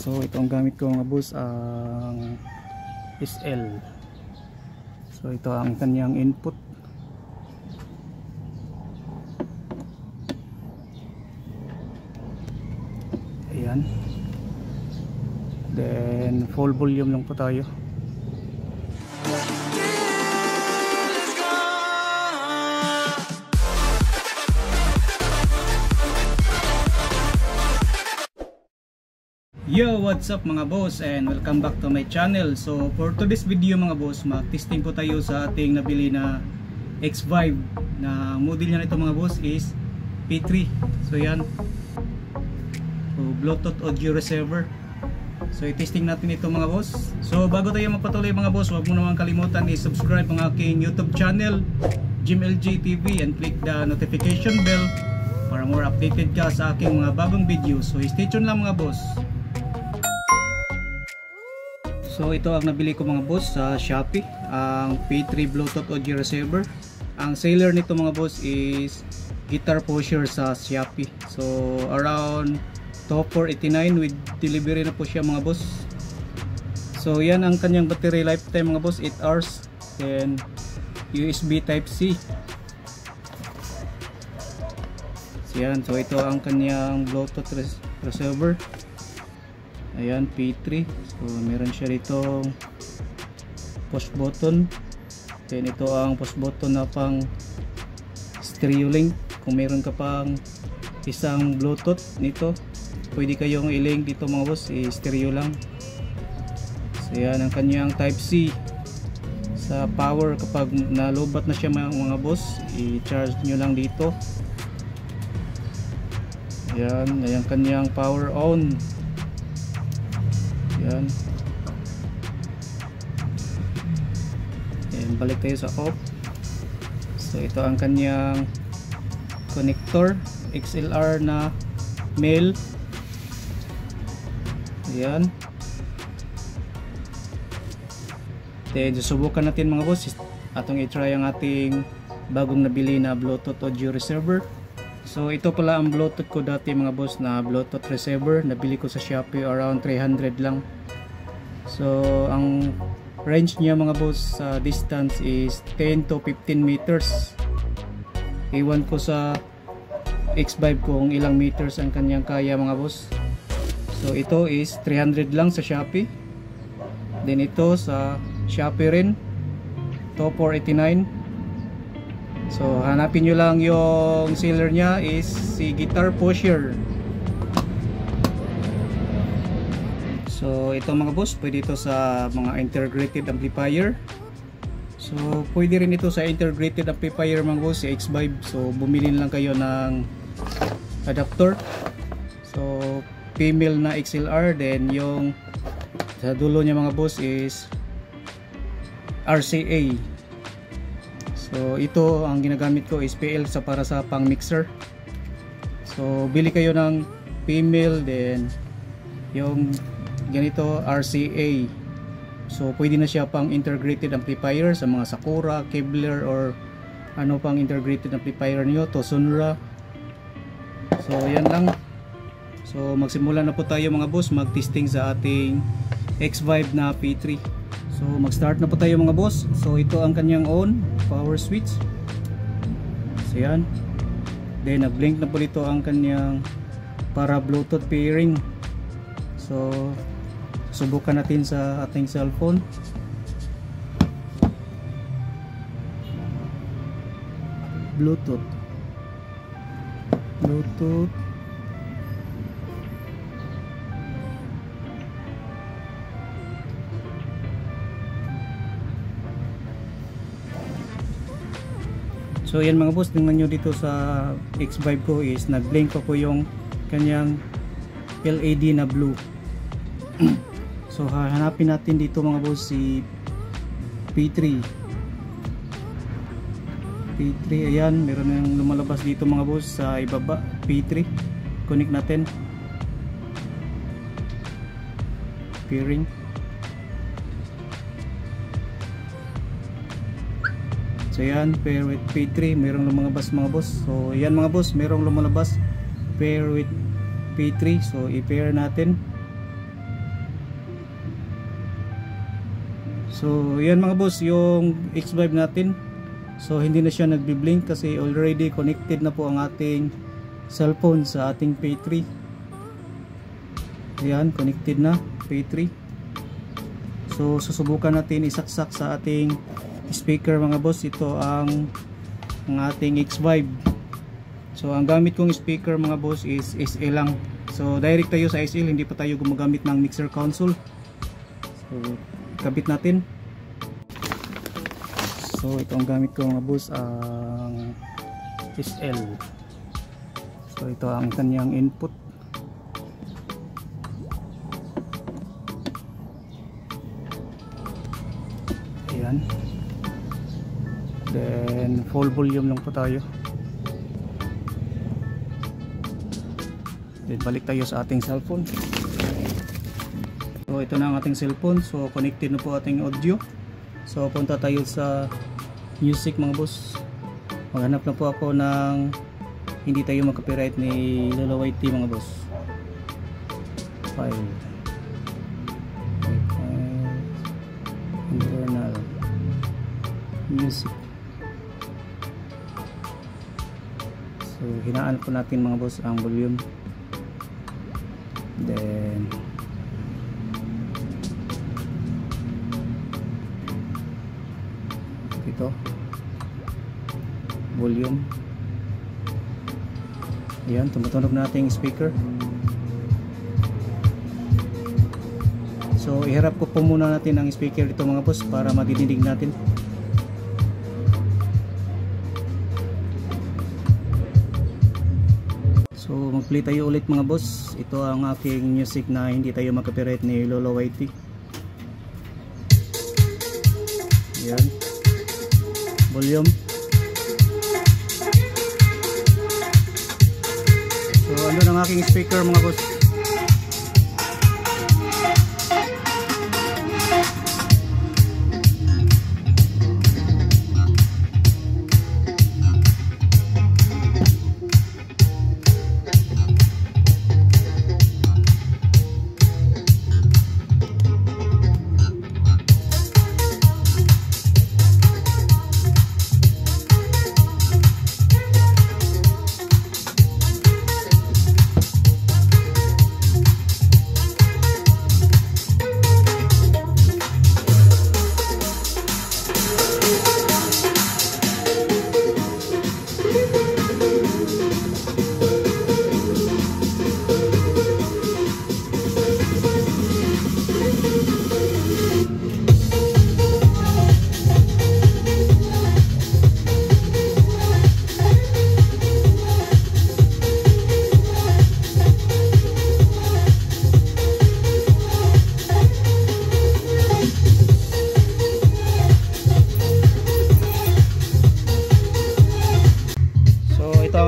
So ito ang gamit ko mga boss, ang SL. So ito ang kanyang input. Ayan. Then full volume lang po tayo. Yo, what's up mga boss, and welcome back to my channel. So for today's video mga boss, mag-testing po tayo sa ating nabili na X5. Na model niya nito mga boss is P3. So yan, so Bluetooth audio receiver. So i-testing natin ito mga boss. So bago tayo magpatuloy mga boss, huwag mo naman kalimutan i-subscribe ang aking YouTube channel, JimLG TV, and click the notification bell para more updated ka sa aking mga bagong videos. So stay tuned lang mga boss. So ito ang nabili ko mga boss sa Shopee, ang P3 Bluetooth audio receiver. Ang seller nito mga boss is Guitar Pusher sa Shopee. So around 489 with delivery na po siya mga boss. So yan ang kanyang battery lifetime mga boss, 8 hours. Then USB type C. So yan, so ito ang kanyang Bluetooth receiver. Ayan, P3. So meron siya dito push button. Then ito ang push button na pang stereo link. Kung meron ka pang isang Bluetooth nito, pwede kayong i-link dito mga boss, stereo lang. So yan ang kanyang type C. Sa power, kapag nalobat na siya mga boss, i-charge nyo lang dito. Ayan, ayan kanyang power on. Yan. Then balik tayo sa off. So ito ang kanyang connector, XLR na male. Ayan. Then susubukan natin mga boss, atong i-try ang ating bagong nabili na Bluetooth audio receiver. So ito pala ang Bluetooth ko dati mga boss, na Bluetooth receiver. Nabili ko sa Shopee around 300 lang. So ang range niya mga boss sa distance is 10 to 15 meters. Iwan ko sa X5 kung ilang meters ang kanyang kaya mga boss. So ito is 300 lang sa Shopee. Then ito sa Shopee rin, to 489. So hanapin nyo lang yung seller niya is si Guitar Pusher. So ito mga boss, pwede ito sa mga integrated amplifier. So pwede rin ito sa integrated amplifier mga boss, si X5. So bumili lang kayo ng adapter. So female na XLR, then yung sa dulo niya mga boss is RCA. So ito ang ginagamit ko is PL sa para sa pang mixer. So bili kayo ng female, then yung ganito RCA. So pwede na siya pang integrated amplifier sa mga Sakura, Kevlar, or ano pang integrated amplifier niyo, to Sonra. So yan lang. So magsimula na po tayo mga boss, mag-testing sa ating X5 na P3. So mag-start na po tayo mga boss. So ito ang kanyang on, power switch. So yan. Then nag-blink na po dito ang kanyang para Bluetooth pairing. So subukan natin sa ating cellphone. Bluetooth. So yan mga boss, tingnan nyo dito sa X5 ko is nag-blink pa po yung kanyang LED na blue. So hanapin natin dito mga boss si P3. Ayan, meron yung lumalabas dito mga boss sa ibaba. P3, connect natin. Pairing. So yan, pair with P3, merong lumalabas mga boss. So yan mga boss, merong lumalabas pair with P3. So i-pair natin. So yan mga boss, yung X5 natin. So hindi na siya nagbi-blink kasi already connected na po ang ating cellphone sa ating P3. Ayan, connected na P3. So susubukan natin isaksak sa ating speaker mga boss. Ito ang ating X5. So ang gamit kong speaker mga boss is SL lang. So direct tayo sa SL, hindi pa tayo gumagamit ng mixer console. So kabit natin. So ito ang gamit ko mga boss, ang SL. So ito ang kanyang input. Ayan. Then full volume lang po tayo. Then balik tayo sa ating cellphone. So ito na ang ating cellphone. So connected na po ating audio. So punta tayo sa music mga boss. Maghanap na po ako ng hindi tayo mag-copyright ni Lola YT mga boss. File. Internal music. So hinaan po natin mga boss ang volume. Then ito volume. Ayan, tumutunog na ating speaker. So iharap ko po muna natin ang speaker dito mga boss para madidinig natin. So mag-play tayo ulit mga boss. Ito ang aking music na hindi tayo mag-copyright ni Lolo YT. Ayan, volume. So ano ang aking speaker mga boss.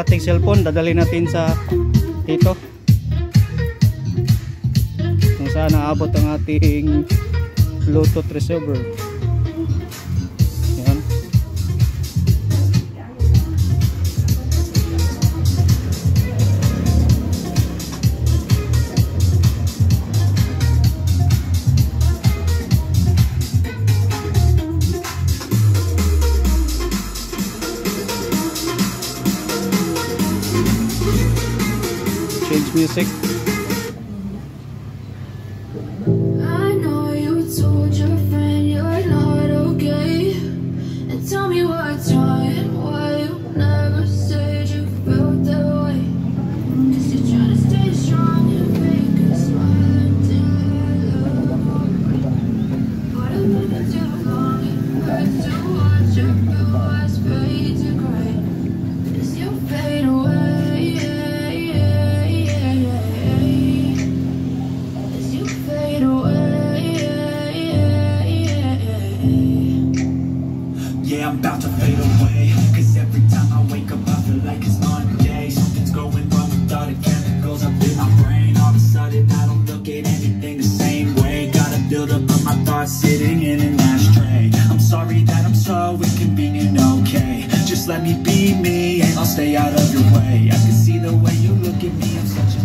Ating cellphone dadalhin natin sa dito kung saan naabot ang ating Bluetooth receiver. Yan. Music. I know you told your friend you're not okay, and tell me what's wrong and why you never said you felt that way. 'Cause you're trying to stay strong and fake a smile until I love. But I've been too long, it hurts to watch your blue eyes fade to gray as you fade away. I'm about to fade away, cause every time I wake up I feel like it's Monday. Something's going wrong with all the chemicals up in my brain. All of a sudden I don't look at anything the same way. Gotta build up of my thoughts sitting in an ashtray. I'm sorry that I'm so inconvenient, okay. Just let me be me and I'll stay out of your way. I can see the way you look at me, I'm such a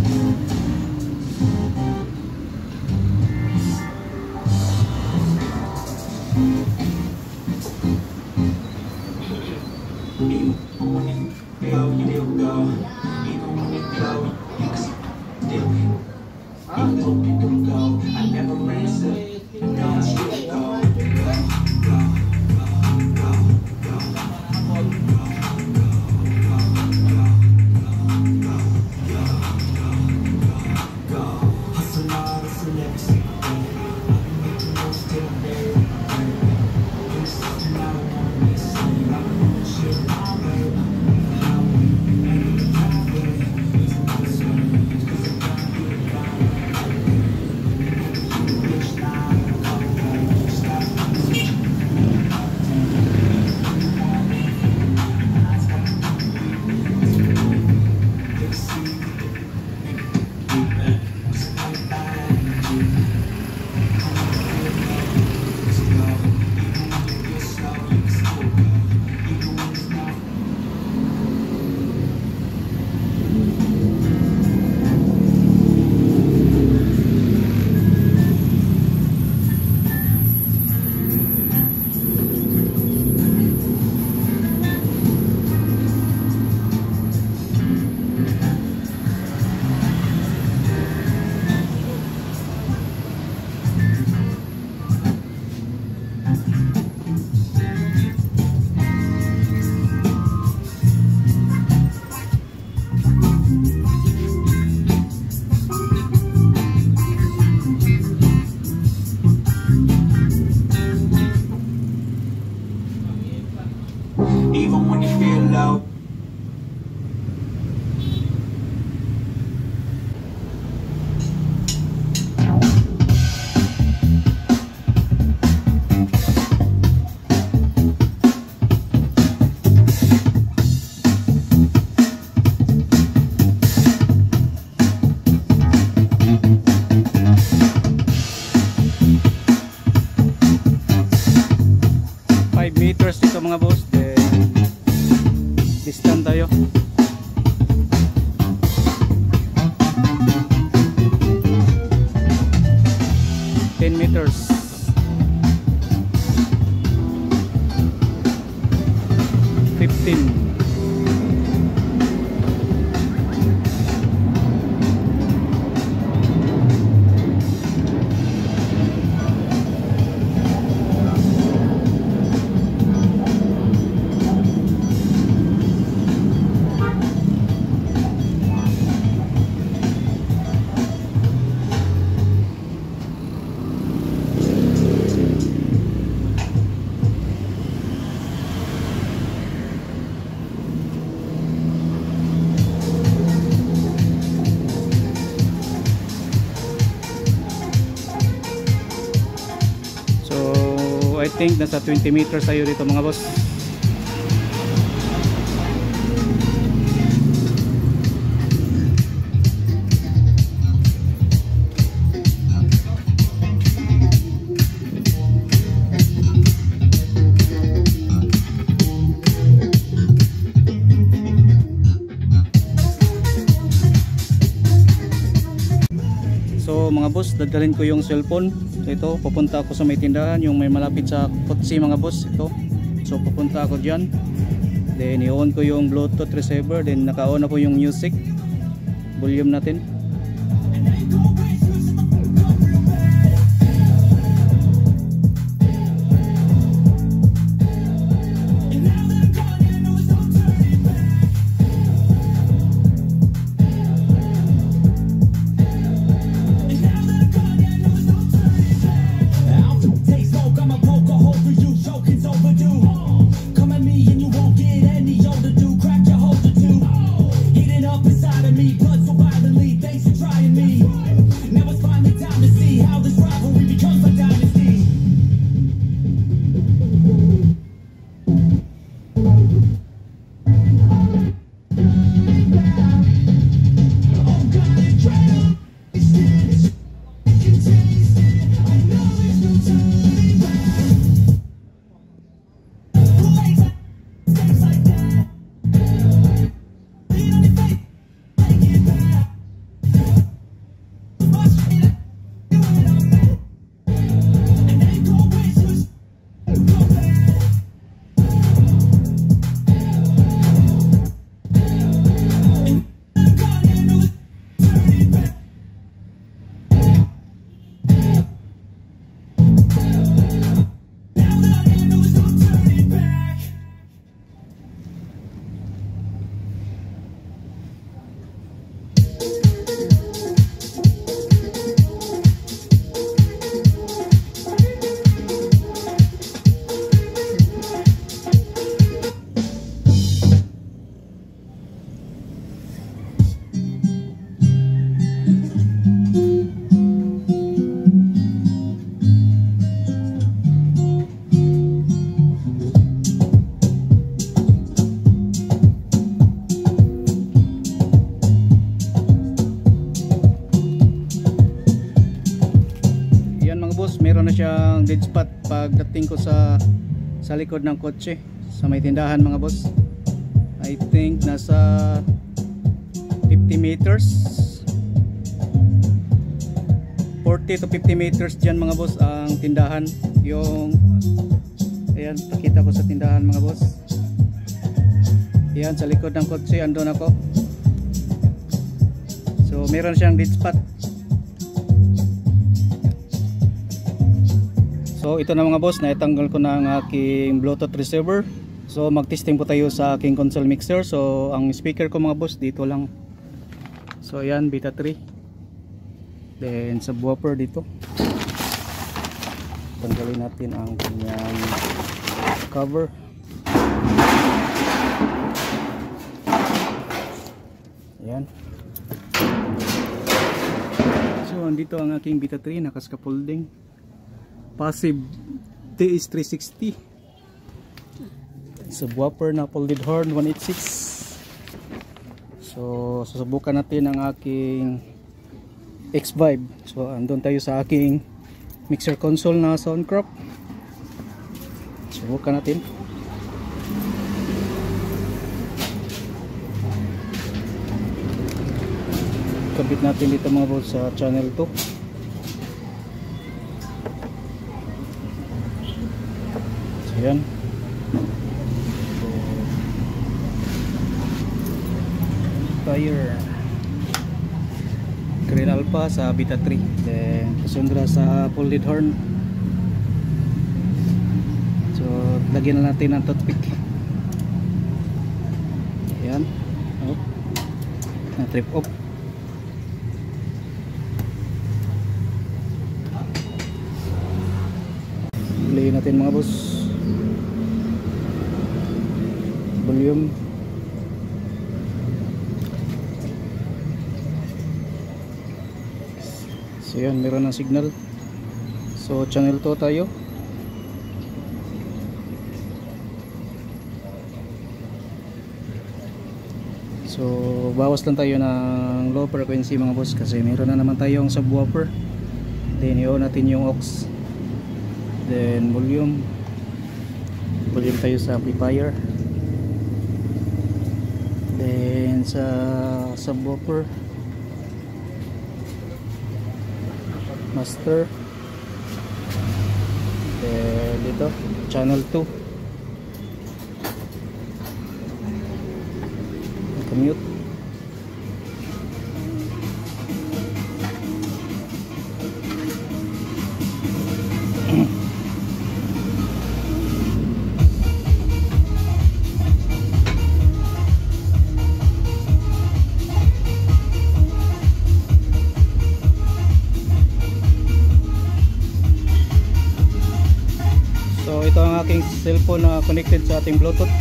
Even when you feel low. Meters dito mga boss, then distant tayo. 10 meters. 15. I think nasa 20 meters tayo dito mga boss. So mga boss, dadalhin ko yung cellphone. So ito, pupunta ako sa may tindahan, yung may malapit sa Kotse mga boss. Ito. So pupunta ako dyan. Then i-on ko yung Bluetooth receiver. Then naka-on na po yung music volume natin. Heating up inside of me, blood so violently, they meron na siyang dead spot pagdating ko sa likod ng kotse sa may tindahan mga boss. I think nasa 50 meters 40 to 50 meters dyan mga boss ang tindahan. Yung ayan, pakita ko sa tindahan mga boss. Ayan, sa likod ng kotse andun ako. So meron siyang dead spot. So ito na mga boss, naitanggal ko na ang aking Bluetooth receiver. So mag-testing po tayo sa aking console mixer. So ang speaker ko mga boss dito lang. So ayan, Beta 3. Then subwoofer dito. Tanggalin natin ang kanyang cover. Ayan. So andito ang aking Beta 3, naka-scaffolding. Passive TS360. Subwoofer na folded horn 186. So susubukan natin ang aking X-Vibe. So andun tayo sa aking mixer console na Soundcraft. Subukan natin. Kabit natin dito mga boss sa channel 2. Ayan. Fire Green Alpha sa Beta 3. Then Cassandra sa folded horn. So lagyan na natin ang toothpick. Ayan. Oh. Na trip off. Play natin mga boss. Volume. So yan, meron ng signal. So channel 2 tayo. So bawas lang tayo ng low frequency mga boss kasi meron na naman tayong subwoofer. Then i-on natin yung aux. Then volume tayo sa amplifier. Then sa subwoofer, master. Then dito channel 2, mute. So ito ang aking cellphone na connected sa ating Bluetooth.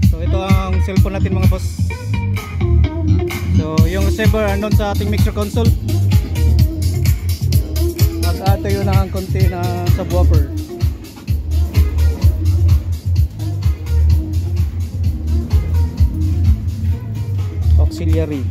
So ito ang cellphone natin mga boss. So yung receiver andun sa ating mixer console. Nag-add tayo ng konti na subwoofer. Auxiliary.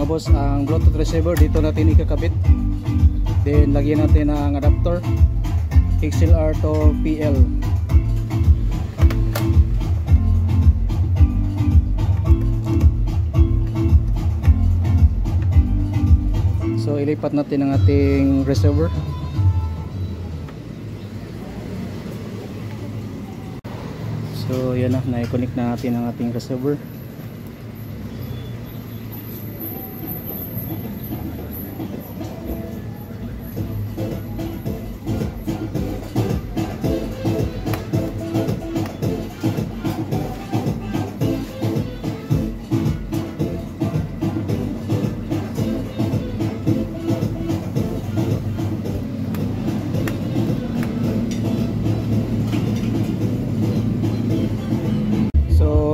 mga boss ang Bluetooth receiver dito natin ikakabit. Then lagyan natin ang adapter XLR to PL. So ilipat natin ang ating receiver. So yan na, na-connect na natin ang ating receiver.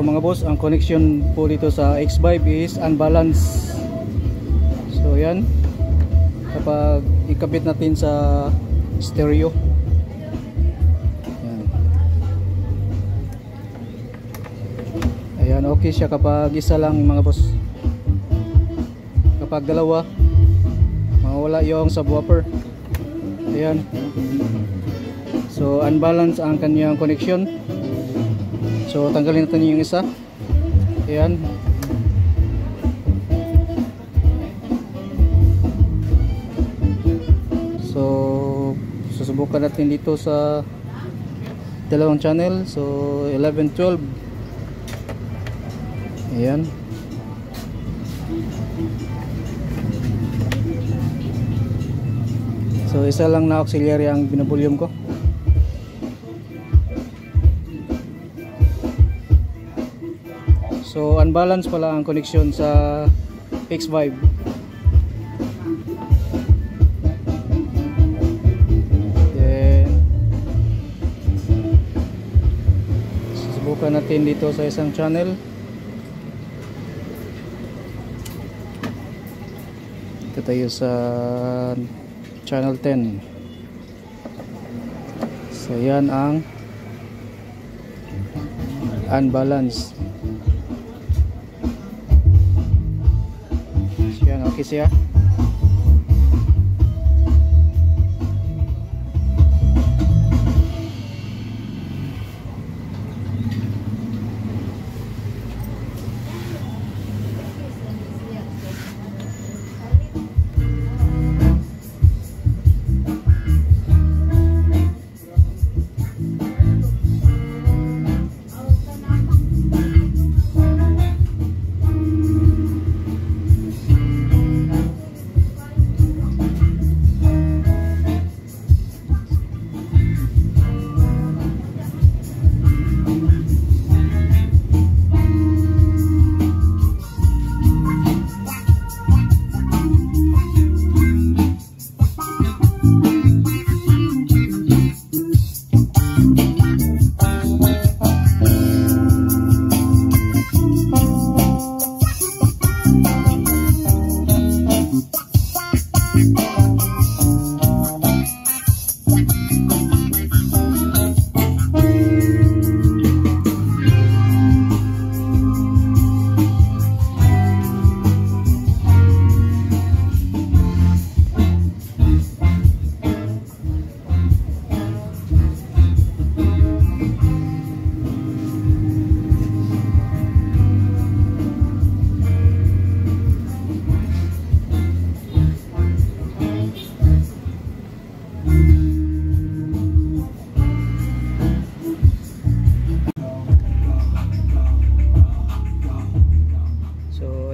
Mga boss, ang connection po dito sa X-Vibe is unbalanced. So yan, kapag ikabit natin sa stereo, yan. Ayan, okay siya kapag isa lang mga boss. Kapag dalawa, mawala yung subwoofer. Ayan, so unbalanced ang kanyang connection. So tanggalin natin yung isa. Ayan. So susubukan natin dito sa dalawang channel. So 11, 12. Ayan. So isa lang na auxiliary ang binabulyum ko. So unbalanced pala ang connection sa X-Vibe. Then susubukan natin dito sa isang channel. Ito tayo sa channel 10. So yan ang unbalanced. Okay siya.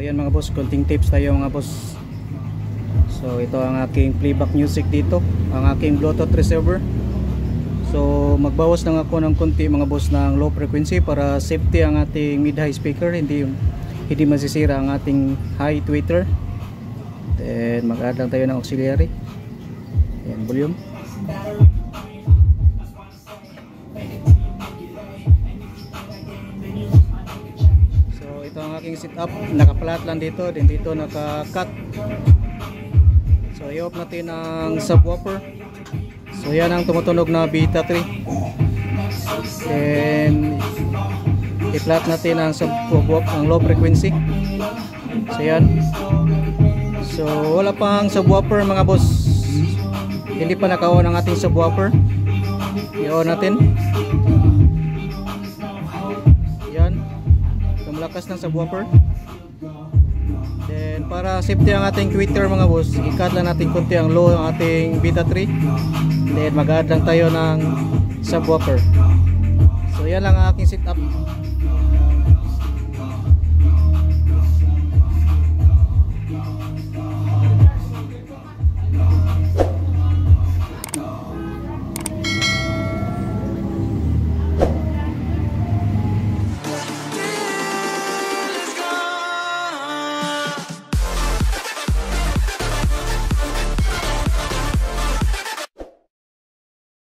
Ayan mga boss, konting tips tayo mga boss. So ito ang aking playback music dito, ang aking Bluetooth receiver. So magbawas lang ako ng konti mga boss ng low frequency para safety ang ating mid-high speaker, hindi masisira ang ating high tweeter. Then mag-add lang tayo ng auxiliary. Ayan, volume. Ito ang aking setup, naka-flat lang dito, din dito naka-cut. So i-off natin ang subwoofer. So yan ang tumutunog na Beta 3. Then i-flat natin ang subwoofer, ang low frequency. So yan. So wala pang subwoofer mga boss. Hindi pa naka-on ang ating subwoofer. I-on natin. Yan. Malakas ng subwoofer. Then para safety ang ating tweeter mga boss, i-cut lang natin konti ang low ng ating beta 3. Then mag-add lang tayo ng subwoofer. So yan lang ang aking setup.